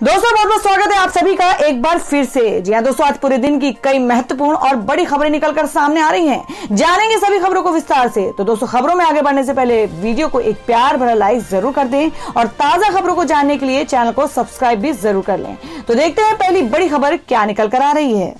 दोस्तों बहुत बहुत स्वागत है आप सभी का एक बार फिर से। जी हाँ दोस्तों, आज पूरे दिन की कई महत्वपूर्ण और बड़ी खबरें निकलकर सामने आ रही हैं। जानेंगे सभी खबरों को विस्तार से। तो दोस्तों, खबरों में आगे बढ़ने से पहले वीडियो को एक प्यार भरा लाइक जरूर कर दें और ताजा खबरों को जानने के लिए चैनल को सब्सक्राइब भी जरूर कर लें। तो देखते हैं पहली बड़ी खबर क्या निकल कर आ रही है।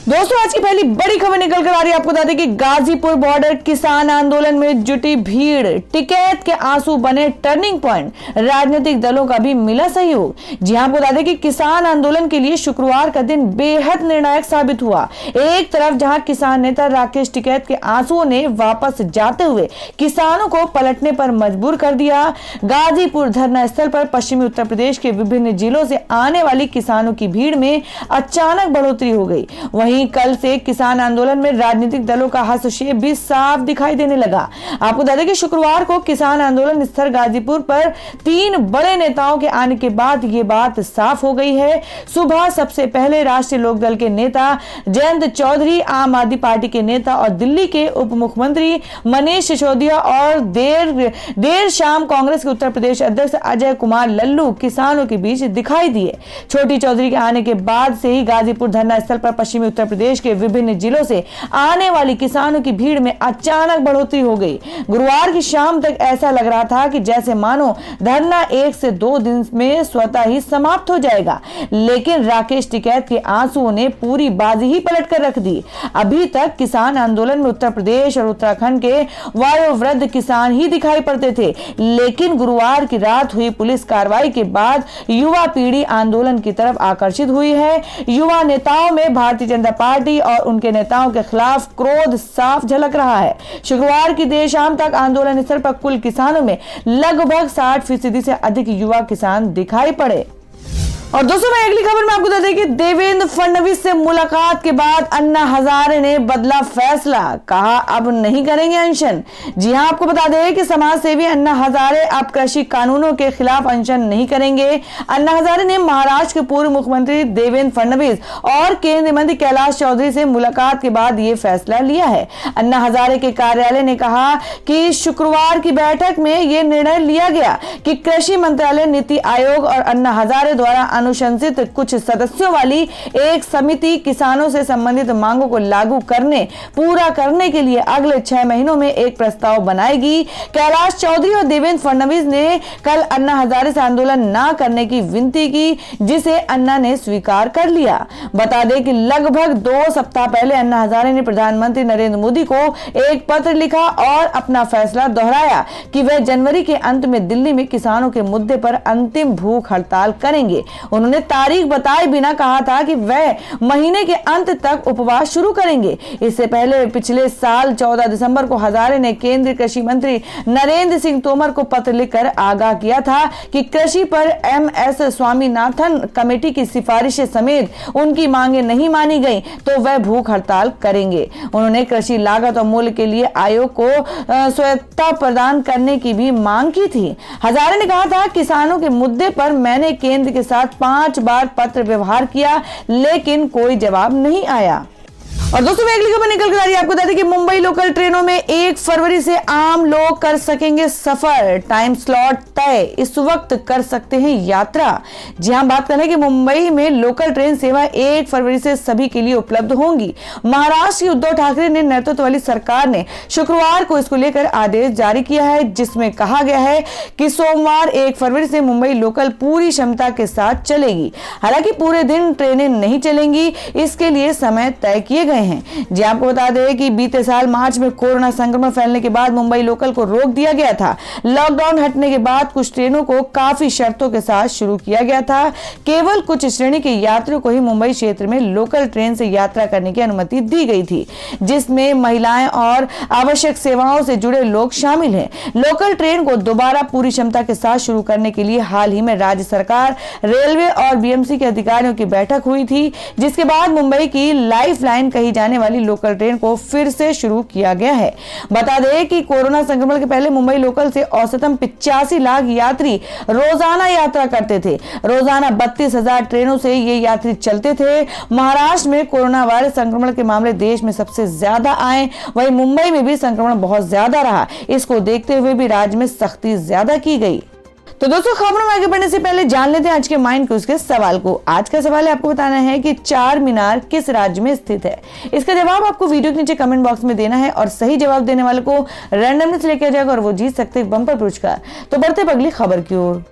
दोस्तों, आज की पहली बड़ी खबर निकल कर आ रही है। आपको बता दें कि गाजीपुर बॉर्डर किसान आंदोलन में जुटी भीड़, टिकैत के आंसू बने टर्निंग पॉइंट, राजनीतिक दलों का भी मिला सहयोग। जी हां, आपको बता दें कि किसान आंदोलन के लिए शुक्रवार का दिन बेहद निर्णायक साबित हुआ। एक तरफ जहां किसान नेता राकेश टिकैत के आंसुओं ने वापस जाते हुए किसानों को पलटने पर मजबूर कर दिया, गाजीपुर धरना स्थल पर पश्चिमी उत्तर प्रदेश के विभिन्न जिलों से आने वाली किसानों की भीड़ में अचानक बढ़ोतरी हो गई। वहीं कल से किसान आंदोलन में राजनीतिक दलों का हस्तक्षेप भी साफ दिखाई देने लगा। आपको बता दें कि शुक्रवार को किसान आंदोलन स्थल गाजीपुर पर 3 बड़े नेताओं के आने के बाद ये बात साफ हो गई है। सुबह सबसे पहले राष्ट्रीय लोकदल के नेता जयंत चौधरी, आम आदमी पार्टी के नेता और दिल्ली के उप मुख्यमंत्री मनीष सिसोदिया और देर शाम कांग्रेस के उत्तर प्रदेश अध्यक्ष अजय कुमार लल्लू किसानों के बीच दिखाई दिए। छोटी चौधरी के आने के बाद से ही गाजीपुर धरना स्थल पर पश्चिमी उत्तर प्रदेश के विभिन्न जिलों से आने वाली किसानों की भीड़ में अचानक बढ़ोतरी हो गई। गुरुवार की शाम तक ऐसा लग रहा था कि जैसे मानो धरना 1 से 2 दिन में स्वतः ही समाप्त हो जाएगा, लेकिन राकेश टिकैत के आंसुओं ने पूरी बाजी ही पलट कर रख दी। अभी तक किसान आंदोलन में उत्तर प्रदेश और उत्तराखंड के वयोवृद्ध किसान ही दिखाई पड़ते थे, लेकिन गुरुवार की रात हुई पुलिस कार्रवाई के बाद युवा पीढ़ी आंदोलन की तरफ आकर्षित हुई है। युवा नेताओं में भारतीय जनता पार्टी और उनके नेताओं के खिलाफ क्रोध साफ झलक रहा है। शुक्रवार की देर शाम तक आंदोलन स्थल पर कुल किसानों में लगभग 60% से अधिक युवा किसान दिखाई पड़े। और दोस्तों, मैं अगली खबर में आपको बता दें कि देवेंद्र फडणवीस से मुलाकात के बाद अन्ना हजारे ने बदला फैसला, कहा अब नहीं करेंगे अनशन। जी हां, आपको बता दें कि समाज सेवी अन्ना हजारे अब कृषि कानूनों के खिलाफ अनशन नहीं करेंगे। अन्ना हजारे ने महाराष्ट्र के पूर्व मुख्यमंत्री देवेंद्र फडणवीस और केंद्रीय मंत्री कैलाश चौधरी से मुलाकात के बाद ये फैसला लिया है। अन्ना हजारे के कार्यालय ने कहा कि शुक्रवार की बैठक में यह निर्णय लिया गया कि कृषि मंत्रालय, नीति आयोग और अन्ना हजारे द्वारा अनुशंसित कुछ सदस्यों वाली एक समिति किसानों से संबंधित मांगों को लागू करने पूरा करने के लिए अगले 6 महीनों में एक प्रस्ताव बनाएगी। कैलाश चौधरी और देवेंद्र फडणवीस ने कल अन्ना हजारे से आंदोलन न करने की विनती की, जिसे अन्ना ने स्वीकार कर लिया। बता दें कि लगभग 2 सप्ताह पहले अन्ना हजारे ने प्रधानमंत्री नरेंद्र मोदी को एक पत्र लिखा और अपना फैसला दोहराया कि वह जनवरी के अंत में दिल्ली में किसानों के मुद्दे पर अंतिम भूख हड़ताल करेंगे। उन्होंने तारीख बताए बिना कहा था कि वह महीने के अंत तक उपवास शुरू करेंगे। इससे पहले पिछले साल 14 दिसंबर को हजारे ने केंद्रीय कृषि मंत्री नरेंद्र सिंह तोमर को पत्र लिखकर आगाह किया था कि कृषि पर MS स्वामीनाथन कमेटी की सिफारिशें समेत उनकी मांगे नहीं मानी गई तो वह भूख हड़ताल करेंगे। उन्होंने कृषि लागत और मूल्य के लिए आयोग को स्वायत्तता प्रदान करने की भी मांग की थी। हजारे ने कहा था, किसानों के मुद्दे पर मैंने केंद्र के साथ 5 बार पत्र व्यवहार किया, लेकिन कोई जवाब नहीं आया। और दोस्तों, मैं अगली खबर निकल कर आ रही है। आपको बता दें कि मुंबई लोकल ट्रेनों में 1 फरवरी से आम लोग कर सकेंगे सफर, टाइम स्लॉट तय, इस वक्त कर सकते हैं यात्रा। जी हां, बात करें कि मुंबई में लोकल ट्रेन सेवा 1 फरवरी से सभी के लिए उपलब्ध होंगी। महाराष्ट्र की उद्धव ठाकरे ने नेतृत्व वाली सरकार ने शुक्रवार को इसको लेकर आदेश जारी किया है, जिसमें कहा गया है कि सोमवार 1 फरवरी से मुंबई लोकल पूरी क्षमता के साथ चलेगी। हालांकि पूरे दिन ट्रेनें नहीं चलेंगी, इसके लिए समय तय किए गए हैं। जी आपको बता दें कि बीते साल मार्च में कोरोना संक्रमण फैलने के बाद मुंबई लोकल को रोक दिया गया था। लॉकडाउन हटने के बाद कुछ ट्रेनों को काफी शर्तों के साथ शुरू किया गया था। केवल कुछ श्रेणी के यात्रियों को ही मुंबई क्षेत्र में लोकल ट्रेन से यात्रा करने की अनुमति दी गई थी, जिसमें महिलाएं और आवश्यक सेवाओं से जुड़े लोग शामिल हैं। लोकल ट्रेन को दोबारा पूरी क्षमता के साथ शुरू करने के लिए हाल ही में राज्य सरकार, रेलवे और BMC के अधिकारियों की बैठक हुई थी, जिसके बाद मुंबई की लाइफलाइन कही जाने वाली लोकल ट्रेन को फिर से शुरू किया गया है। बता दें कि कोरोना संक्रमण के पहले मुंबई लोकल से औसतन 85 लाख यात्री रोजाना यात्रा करते थे। रोजाना 32,000 ट्रेनों से ये यात्री चलते थे। महाराष्ट्र में कोरोना वायरस संक्रमण के मामले देश में सबसे ज्यादा आए, वहीं मुंबई में भी संक्रमण बहुत ज्यादा रहा। इसको देखते हुए भी राज्य में सख्ती ज्यादा की गई। तो दोस्तों, खबरों में आगे बढ़ने से पहले जान लेते हैं आज के माइंड क्विज के सवाल को। आज का सवाल है, आपको बताना है कि चार मीनार किस राज्य में स्थित है। इसका जवाब आपको वीडियो के नीचे कमेंट बॉक्स में देना है और सही जवाब देने वाले को रैंडमली से लेकर जाएगा और वो जीत सकते हैं बम्पर पुरस्कार। तो बढ़ते हैं अगली खबर की ओर।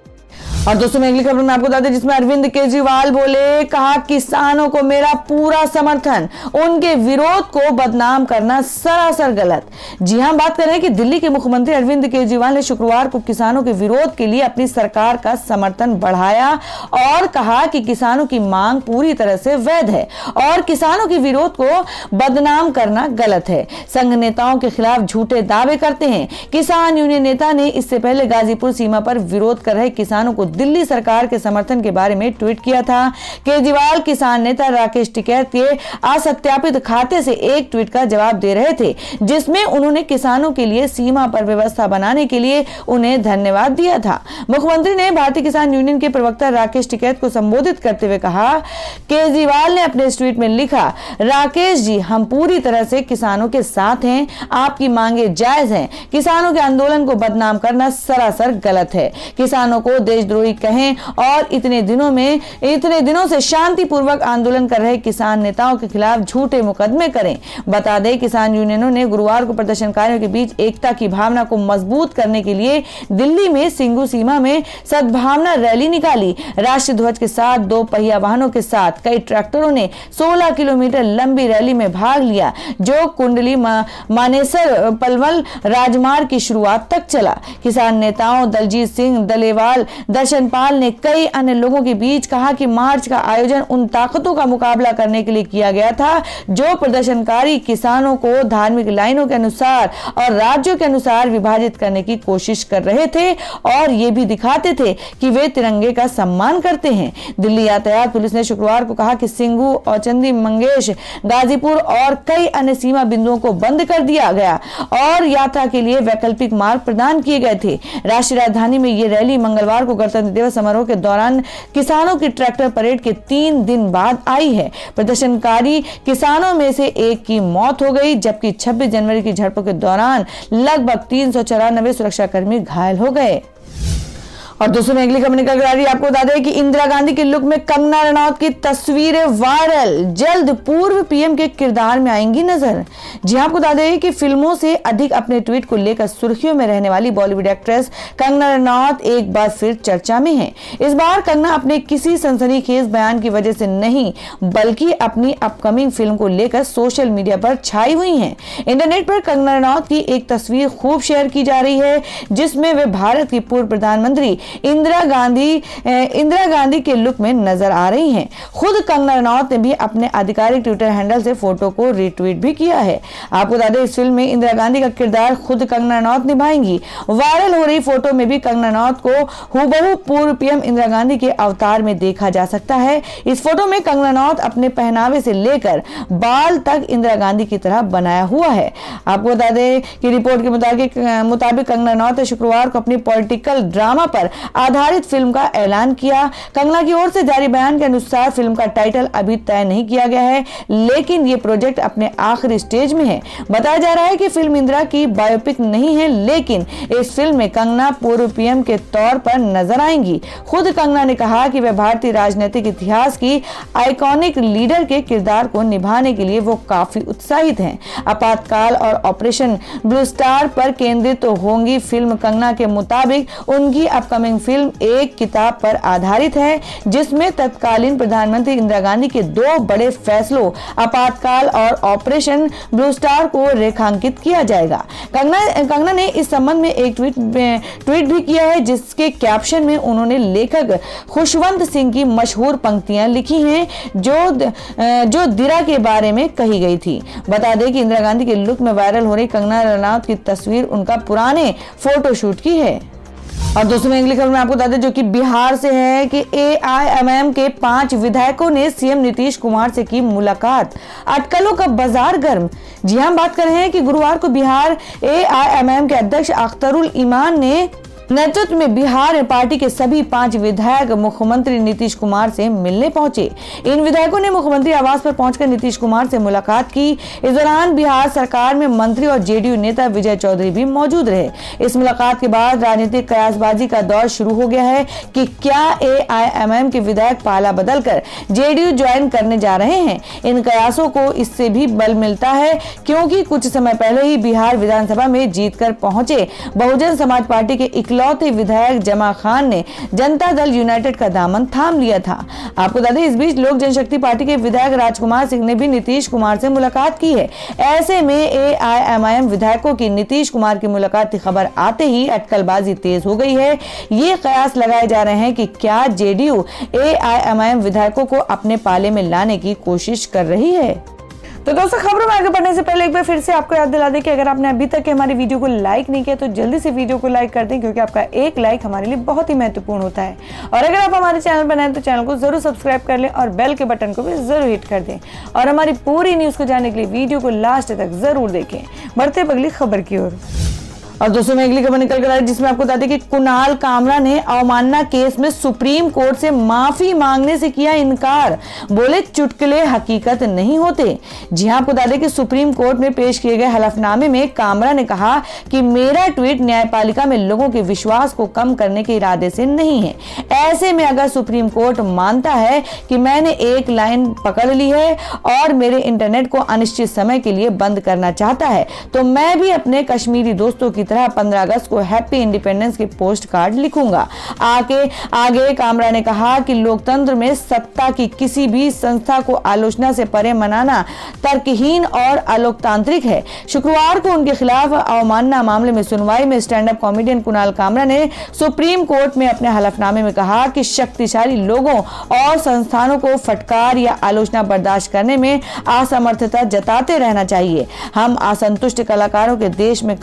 और दोस्तों, मैं अगली खबर में आपको बता दें जिसमें अरविंद केजरीवाल बोले, कहा किसानों को मेरा पूरा समर्थन, उनके विरोध को बदनाम करना सरासर गलत। जी हां, बात कर रहे हैं कि दिल्ली के मुख्यमंत्री अरविंद केजरीवाल ने शुक्रवार को किसानों के विरोध के लिए अपनी सरकार का समर्थन बढ़ाया और कहा कि किसानों की मांग पूरी तरह से वैध है और किसानों के विरोध को बदनाम करना गलत है। संघ नेताओं के खिलाफ झूठे दावे करते हैं। किसान यूनियन नेता ने इससे पहले गाजीपुर सीमा पर विरोध कर रहे किसानों को दिल्ली सरकार के समर्थन के बारे में ट्वीट किया था। केजरीवाल किसान नेता राकेश टिकैत के असत्यापित खाते से एक ट्वीट का जवाब दे रहे थे, जिसमें उन्होंने किसानों के लिए सीमा पर व्यवस्था बनाने के लिए उन्हें धन्यवाद दिया था। मुख्यमंत्री ने भारतीय किसान यूनियन के प्रवक्ता राकेश टिकैत को संबोधित करते हुए कहा, केजरीवाल ने अपने ट्वीट में लिखा, राकेश जी, हम पूरी तरह से किसानों के साथ हैं, आपकी मांगे जायज हैं। किसानों के आंदोलन को बदनाम करना सरासर गलत है। किसानों को देशद्रोही कहें और इतने दिनों से शांतिपूर्वक आंदोलन कर रहे किसान नेताओं के खिलाफ झूठे मुकदमे करें। बता दें, किसान यूनियनों ने गुरुवार को प्रदर्शनकारियों के बीच एकता की भावना को मजबूत करने के लिए दिल्ली में सिंगू सीमा में सद्भावना रैली निकाली। राष्ट्रीय ध्वज के साथ दो पहिया वाहनों के साथ कई ट्रैक्टरों ने 16 किलोमीटर लंबी रैली में भाग लिया, जो कुंडली मानेसर पलवल राजमार्ग की शुरुआत तक चला। किसान नेताओं दलजीत सिंह डलेवाल, दर्शनपाल ने कई अन्य लोगों के बीच कहा कि मार्च का आयोजन उन ताकतों का मुकाबला करने के लिए किया गया था जो प्रदर्शनकारी किसानों को धार्मिक लाइनों के अनुसार और राज्यों के अनुसार विभाजित करने की कोशिश कर रहे थे और ये भी दिखाते थे कि वे तिरंगे का सम्मान करते हैं। दिल्ली यातायात पुलिस ने शुक्रवार को कहा कि सिंगू, औचंदी, मंगेश, गाजीपुर और कई अन्य सीमा बिंदुओं को बंद कर दिया गया और यात्रा के लिए वैकल्पिक मार्ग प्रदान किए गए थे। राष्ट्रीय राजधानी में ये रैली मंगलवार को गणतंत्र दिवस समारोह के दौरान किसानों की ट्रैक्टर परेड के 3 दिन बाद आई है। प्रदर्शनकारी किसानों में से एक की मौत हो गई, जबकि 26 जनवरी की झड़पों के दौरान लगभग 394 सुरक्षाकर्मी घायल हो गए। और दोस्तों, में अगली खबर निकल कर आ रही है, आपको बता दें कि इंदिरा गांधी के लुक में कंगना रनौत की तस्वीरें वायरल, जल्द पूर्व पीएम के किरदार में आएंगी नजर। जी आपको बता दें कि फिल्मों से अधिक अपने ट्वीट को लेकर सुर्खियों में रहने वाली बॉलीवुड एक्ट्रेस कंगना रनौत एक बार फिर चर्चा में है। इस बार कंगना अपने किसी सनसनीखेज बयान की वजह से नहीं, बल्कि अपनी अपकमिंग फिल्म को लेकर सोशल मीडिया पर छाई हुई हैं। इंटरनेट पर कंगना रनौत की एक तस्वीर खूब शेयर की जा रही है, जिसमें वे भारत की पूर्व प्रधानमंत्री इंदिरा गांधी के लुक में नजर आ रही हैं। खुद कंगना रनौत ने भी अपने आधिकारिक ट्विटर हैंडल से फोटो को रीट्वीट भी किया है। आपको बता दें, इस फिल्म में इंदिरा गांधी का किरदार खुद कंगना रनौत निभाएंगी। वायरल हो रही फोटो में भी कंगना रनौत को हूबहू पूर्व पीएम इंदिरा गांधी के अवतार में देखा जा सकता है। इस फोटो में कंगना रनौत अपने पहनावे से लेकर बाल तक इंदिरा गांधी की तरह बनाया हुआ है। आपको बता दें कि रिपोर्ट के मुताबिक कंगना रनौत ने शुक्रवार को अपनी पॉलिटिकल ड्रामा पर आधारित फिल्म का ऐलान किया। कंगना की ओर से जारी बयान के अनुसार फिल्म का टाइटल अभी तय नहीं किया गया है, लेकिन ये प्रोजेक्ट अपने आखिरी स्टेज में है। बताया जा रहा है कि फिल्म इंदिरा की बायोपिक नहीं है, लेकिन इस फिल्म में कंगना पूर्व पीएम के तौर पर नजर आएंगी। खुद कंगना ने कहा कि वह भारतीय राजनीतिक इतिहास की आइकॉनिक लीडर के किरदार को निभाने के लिए वो काफी उत्साहित हैं। आपातकाल और ऑपरेशन ब्लू स्टार पर केंद्रित होंगी फिल्म। कंगना के मुताबिक उनकी अपकमिंग फिल्म एक किताब पर आधारित है, जिसमें तत्कालीन प्रधानमंत्री इंदिरा गांधी के 2 बड़े फैसलों आपातकाल और ऑपरेशन ब्लू स्टार को रेखांकित किया जाएगा। कंगना ने इस संबंध में एक ट्वीट भी किया है, जिसके कैप्शन में उन्होंने लेखक खुशवंत सिंह की मशहूर पंक्तियां लिखी हैं, जो दिरा के बारे में कही गई थी। बता दें कि इंदिरा गांधी के लुक में वायरल हो रही कंगना रनौत की तस्वीर उनका पुराने फोटोशूट की है। और दोस्तों, में अगली खबर में आपको बता दें जो कि बिहार से है कि एआईएमआईएम के 5 विधायकों ने सीएम नीतीश कुमार से की मुलाकात, अटकलों का बाजार गर्म। जी हां, बात कर रहे हैं कि गुरुवार को बिहार एआईएमआईएम के अध्यक्ष अख्तरुल इमान ने नेतृत्व में बिहार में पार्टी के सभी 5 विधायक मुख्यमंत्री नीतीश कुमार से मिलने पहुंचे। इन विधायकों ने मुख्यमंत्री आवास पर पहुंचकर नीतीश कुमार से मुलाकात की। इस दौरान बिहार सरकार में मंत्री और जेडीयू नेता विजय चौधरी भी मौजूद रहे। इस मुलाकात के बाद राजनीतिक कयासबाजी का दौर शुरू हो गया है कि क्या AIMIM के विधायक पाला बदलकर जेडीयू ज्वाइन करने जा रहे हैं। इन कयासों को इससे भी बल मिलता है क्योंकि कुछ समय पहले ही बिहार विधानसभा में जीतकर पहुंचे बहुजन समाज पार्टी के इकलौते विधायक जमा खान ने जनता दल यूनाइटेड का दामन थाम लिया था। आपको बता दें, इस बीच लोक जनशक्ति पार्टी के विधायक राजकुमार सिंह ने भी नीतीश कुमार से मुलाकात की है। ऐसे में AIMIM विधायकों की नीतीश कुमार की मुलाकात की खबर आते ही अटकलबाजी तेज हो गई है। ये कयास लगाए जा रहे हैं कि क्या जेडीयू AIMIM विधायकों को अपने पाले में लाने की कोशिश कर रही है। तो दोस्तों, खबरों में आगे बढ़ने से पहले एक बार फिर से आपको याद दिला दें कि अगर आपने अभी तक हमारी वीडियो को लाइक नहीं किया तो जल्दी से वीडियो को लाइक कर दें, क्योंकि आपका एक लाइक हमारे लिए बहुत ही महत्वपूर्ण होता है। और अगर आप हमारे चैनल पर नए हैं तो चैनल को जरूर सब्सक्राइब कर लें और बेल के बटन को भी जरूर हिट कर दें। और हमारी पूरी न्यूज को जानने के लिए वीडियो को लास्ट तक जरूर देखें। बढ़ते अगली खबर की ओर। और दोस्तों, मैं अगली खबर निकल कर आई जिसमें आपको बता दें कि कुणाल कामरा ने अवमानना केस में सुप्रीम कोर्ट से माफी मांगने से किया इनकार। बोले चुटकुले हकीकत नहीं होते। जी हां, आपको बता दें कि सुप्रीम कोर्ट में पेश किए गए हलफनामे में कामरा ने कहा कि मेरा ट्वीट न्यायपालिका में लोगों के विश्वास को कम करने के इरादे से नहीं है। ऐसे में अगर सुप्रीम कोर्ट मानता है कि मैंने एक लाइन पकड़ ली है और मेरे इंटरनेट को अनिश्चित समय के लिए बंद करना चाहता है, तो मैं भी अपने कश्मीरी दोस्तों की 15 अगस्त को हैप्पी इंडिपेंडेंस के पोस्ट कार्ड लिखूंगा। आगे कामरा ने कहा कि लोकतंत्र में सत्ता की किसी भी संस्था को आलोचना से परे मनाना तर्कहीन और अलोकतांत्रिक है। शुक्रवार को उनके खिलाफ अवमानना मामले में सुनवाई में stand up comedian Kunal Kamra ने सुप्रीम कोर्ट में अपने हलफनामे में कहा कि शक्तिशाली लोगों और संस्थानों को फटकार या आलोचना बर्दाश्त करने में असमर्थता जताते रहना चाहिए। हम असंतुष्ट कलाकारों के देश में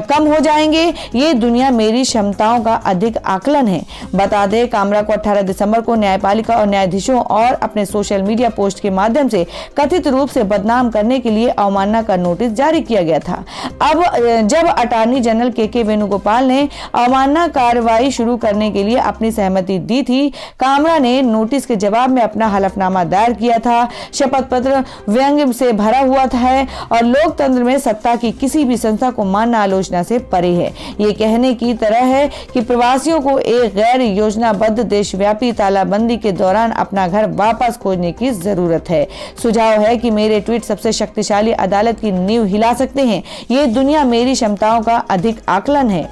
कम हो जाएंगे। ये दुनिया मेरी क्षमताओं का अधिक आकलन है। बता दें, कामरा को 18 दिसंबर को न्यायपालिका और न्यायाधीशों और अपने सोशल मीडिया पोस्ट के माध्यम से कथित रूप से बदनाम करने के लिए अवमानना का नोटिस जारी किया गया था। अब जब अटॉर्नी जनरल के वेणुगोपाल ने अवमानना कार्रवाई शुरू करने के लिए अपनी सहमति दी थी, कामरा ने नोटिस के जवाब में अपना हलफनामा दायर किया था। शपथ पत्र व्यंग्य से भरा हुआ था और लोकतंत्र में सत्ता की किसी भी संस्था को मानना आलोचना से परे है। ये कहने की तरह है कि प्रवासियों को एक गैर योजनाबद्ध देशव्यापी तालाबंदी के दौरान अपना घर वापस खोजने की जरूरत है। सुझाव है कि मेरे ट्वीट सबसे शक्तिशाली अदालत की नींव हिला सकते हैं। ये दुनिया मेरी क्षमताओं का अधिक आकलन है।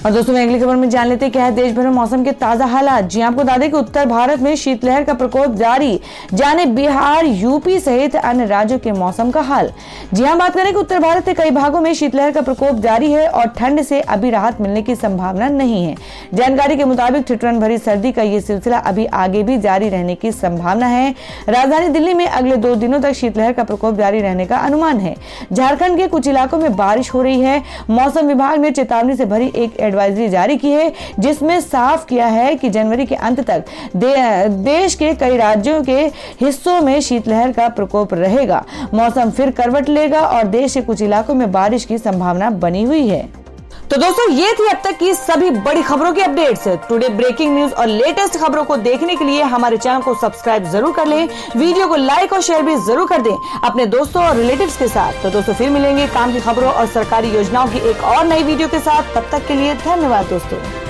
और दोस्तों, मैं अगली खबर में जान लेते हैं क्या है देश भर में मौसम के ताजा हालात। जी आपको बता दें कि उत्तर भारत में शीतलहर का प्रकोप जारी। जाने बिहार, यूपी सहित अन्य राज्यों के मौसम का हाल। जी हाँ, बात करें कि उत्तर भारत के कई भागों में शीतलहर का प्रकोप जारी है और ठंड से अभी राहत मिलने की संभावना नहीं है। जानकारी के मुताबिक ठिठुरन भरी सर्दी का ये सिलसिला अभी आगे भी जारी रहने की संभावना है। राजधानी दिल्ली में अगले 2 दिनों तक शीतलहर का प्रकोप जारी रहने का अनुमान है। झारखंड के कुछ इलाकों में बारिश हो रही है। मौसम विभाग ने चेतावनी से भरी एक एडवाइजरी जारी की है, जिसमें साफ किया है कि जनवरी के अंत तक देश के कई राज्यों के हिस्सों में शीतलहर का प्रकोप रहेगा। मौसम फिर करवट लेगा और देश के कुछ इलाकों में बारिश की संभावना बनी हुई है। तो दोस्तों, ये थी अब तक की सभी बड़ी खबरों की अपडेट्स। टुडे ब्रेकिंग न्यूज और लेटेस्ट खबरों को देखने के लिए हमारे चैनल को सब्सक्राइब जरूर कर लें। वीडियो को लाइक और शेयर भी जरूर कर दें अपने दोस्तों और रिलेटिव्स के साथ। तो दोस्तों, फिर मिलेंगे काम की खबरों और सरकारी योजनाओं की एक और नई वीडियो के साथ। तब तक के लिए धन्यवाद दोस्तों।